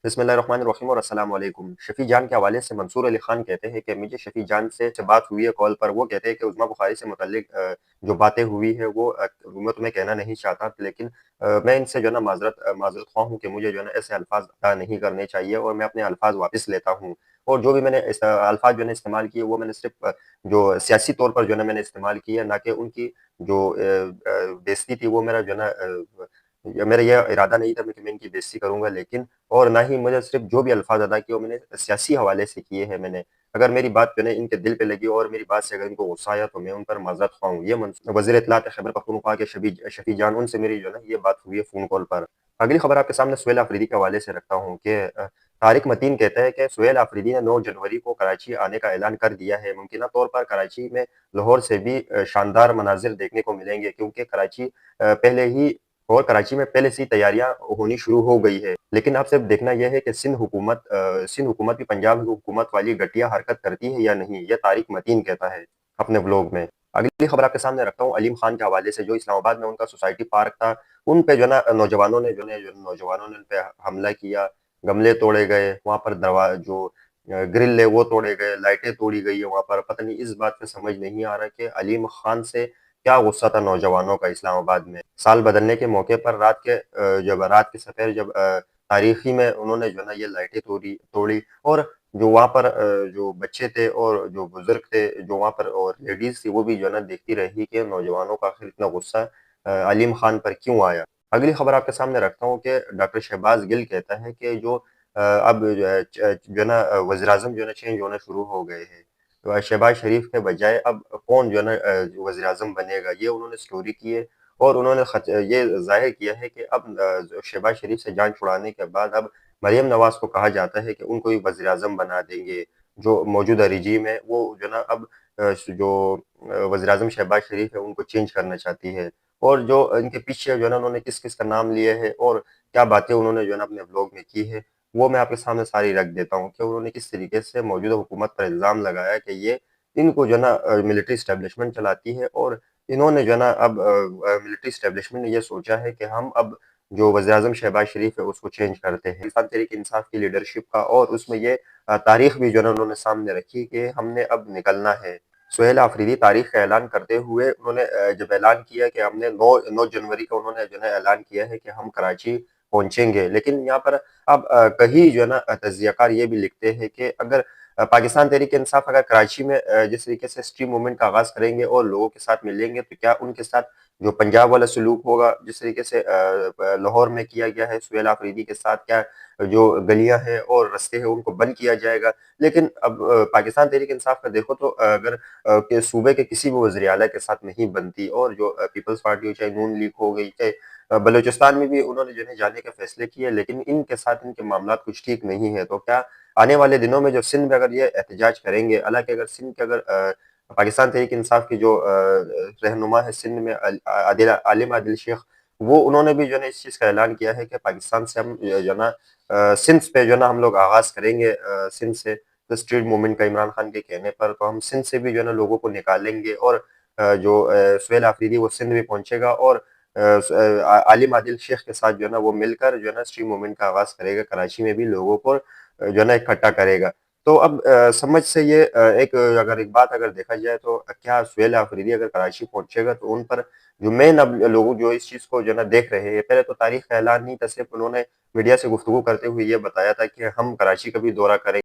बिस्मिल्लाहिर्रहमानिर्रहीम और अस्सलाम वालेकुम। शफ़ी जान के हवाले से मंसूर अली खान कहते हैं कि मुझे शफ़ी जान से बात हुई है कॉल पर। वो कहते हैं कि उज़्मा बुख़ारी से मुतल्लिक़ जो बातें हुई है वो मैं तुम्हें कहना नहीं चाहता, लेकिन मैं इनसे जो है ना माज़रत ख़्वाह हूँ कि मुझे जो है ना ऐसे अल्फ़ाज़ अदा नहीं करने चाहिए और मैं अपने अल्फ़ाज़ वापस लेता हूँ। और जो भी मैंने अल्फ़ाज़ जो है ना इस्तेमाल किए, वो मैंने सिर्फ़ जो सियासी तौर पर जो है ना मैंने इस्तेमाल किए, ना कि उनकी जो बेइज़्ज़ती थी वो मेरा जो है ना मेरा ये इरादा नहीं था कि मैं इनकी बेइज़्ज़ती करूँगा, लेकिन और ना ही मुझे सिर्फ़ जो भी अल्फ़ाज़ अदा किए वो मैंने सियासी हवाले से किए हैं मैंने। अगर मेरी बात जो है ना इनके दिल पे लगी और मेरी बात से अगर इनको गुस्सा आया तो मैं उन पर माज़रत ख़्वाह हूँ। ये वज़ीर इत्तलात खैबर पख्तूनख्वा के शफ़ी जान, उनसे मेरी जो है ना ये बात हुई है फ़ोन कॉल पर। अगली खबर आपके सामने सुहेल आफ़रीदी के हवाले से रखता हूँ कि तारिक मतीन कहता है कि सुहेल आफ़रीदी ने 9 जनवरी को कराची आने का ऐलान कर दिया है। मुमकिना तौर पर कराची में लाहौर से भी शानदार मनाज़िर देखने को मिलेंगे, क्योंकि कराची में पहले से ही तैयारियाँ होनी शुरू हो गई है। लेकिन अब सिर्फ देखना यह है कि सिंध हुकूमत भी पंजाब हुकूमत वाली घटिया हरकत करती है या नहीं, ये तारिक मतीन कहता है अपने व्लॉग में। अगली खबर आपके सामने रखता हूँ अलीम खान के हवाले से, जो इस्लामाबाद में उनका सोसाइटी पार्क था, उन पे जो है ना नौजवानों ने उन पे हमला किया, गमले तोड़े गए, वहाँ पर ग्रिल है वो तोड़े गए, लाइटें तोड़ी गई है वहाँ पर। पता नहीं, इस बात पे समझ नहीं आ रहा कि अलीम खान से क्या गुस्सा था नौजवानों का इस्लामाबाद में। साल बदलने के मौके पर रात के सफेर तारीखी में उन्होंने जो है ना ये लाइटें तोड़ी, और जो वहाँ पर जो बच्चे थे और जो बुजुर्ग थे जो वहाँ पर और लेडीज थी, वो भी जो है ना देखती रही कि नौजवानों का आखिर इतना गुस्सा अलीम खान पर क्यों आया। अगली खबर आपके सामने रखता हूँ कि डॉक्टर शहबाज गिल कहता है कि अब जो है ना वज़ीर आज़म जो है ना चेंज होने शुरू हो गए हैं। तो शहबाज शरीफ के बजाय अब कौन जो है ना वज़ीर आज़म बनेगा, ये उन्होंने स्टोरी की है। और उन्होंने ये ज़ाहिर किया है कि अब शहबाज शरीफ से जान छुड़ाने के बाद अब मरियम नवाज़ को कहा जाता है कि उनको भी वज़ीर आज़म बना देंगे। जो मौजूदा रिजीम है वो जो है ना अब वज़ीर आज़म शहबाज शरीफ है उनको चेंज करना चाहती है। और जो इनके पीछे जो है ना उन्होंने किस-किस का नाम लिया है और क्या बातें उन्होंने जो है ना अपने व्लॉग में की है, वो मैं आपके सामने सारी रख देता हूँ कि उन्होंने किस तरीके से मौजूदा हुकूमत पर इल्ज़ाम लगाया कि ये इनको जो है ना मिलिट्री एस्टेब्लिशमेंट चलाती है। और इन्होंने जो है ना अब मिलिट्री एस्टेब्लिशमेंट ने ये सोचा है कि हम अब जो वज़ीर-ए-आज़म शहबाज शरीफ है उसको चेंज करते हैं। पाकिस्तान तहरीक-ए-इंसाफ की लीडरशिप का, और उसमें ये तारीख भी जो है ना उन्होंने सामने रखी कि हमने अब निकलना है। सुहेल आफरीदी तारीख का ऐलान करते हुए उन्होंने जब ऐलान किया कि हमने 9 जनवरी को उन्होंने जो है ना ऐलान किया है कि हम कराची पहुँचेंगे। लेकिन यहाँ पर अब कहीं जो है ना तज्ज़ियाकार ये भी लिखते हैं कि अगर पाकिस्तान तहरीक-ए-इंसाफ अगर कराची में जिस तरीके से स्ट्रीम मूवमेंट का आगाज़ करेंगे और लोगों के साथ मिलेंगे, तो क्या उनके साथ जो पंजाब वाला सलूक होगा जिस तरीके से लाहौर में किया गया है सुहेल आफरीदी के साथ, क्या जो गलियां हैं और रास्ते हैं उनको बंद किया जाएगा। लेकिन अब पाकिस्तान तहरीक इंसाफ का देखो तो अगर के सूबे के किसी भी वज़ीर आला के साथ नहीं बनती, और जो पीपल्स पार्टी हो, चाहे नून लीग हो गई, चाहे बलूचिस्तान में भी उन्होंने जो है जाने के फैसले किए, लेकिन इनके साथ इनके मामलात कुछ ठीक नहीं है। तो क्या आने वाले दिनों में जो सिंध में अगर ये एहतजाज करेंगे, हालांकि अगर सिंध के अगर पाकिस्तान तहरीक इंसाफ की जो रहनुमा है सिंध में आलिम आदिल शेख, वो उन्होंने भी जो है ना इस चीज़ का ऐलान किया है कि पाकिस्तान से हम जो है ना सिंध पे जो है ना हम लोग आगाज़ करेंगे, सिंध से तो स्ट्रीट मूवमेंट का इमरान खान के कहने पर, तो हम सिंध से भी जो है ना लोगों को निकालेंगे। और सुहेल आफरीदी वो सिंध भी पहुंचेगा और आलिम आदिल शेख के साथ जो है ना वो मिलकर जो है ना स्ट्रीट मूवमेंट का आगाज़ करेगा, कराची में भी लोगों को जो है ना इकट्ठा करेगा। तो अब समझ से ये अगर एक बात अगर देखा जाए तो क्या सुहेल आफरीदी अगर कराची पहुंचेगा तो उन पर जो मेन अब लोग जो इस चीज़ को जो है ना देख रहे हैं, पहले तो तारीख का ऐलान नहीं था, सिर्फ उन्होंने मीडिया से गुफ्तगू करते हुए ये बताया था कि हम कराची का भी दौरा करेंगे।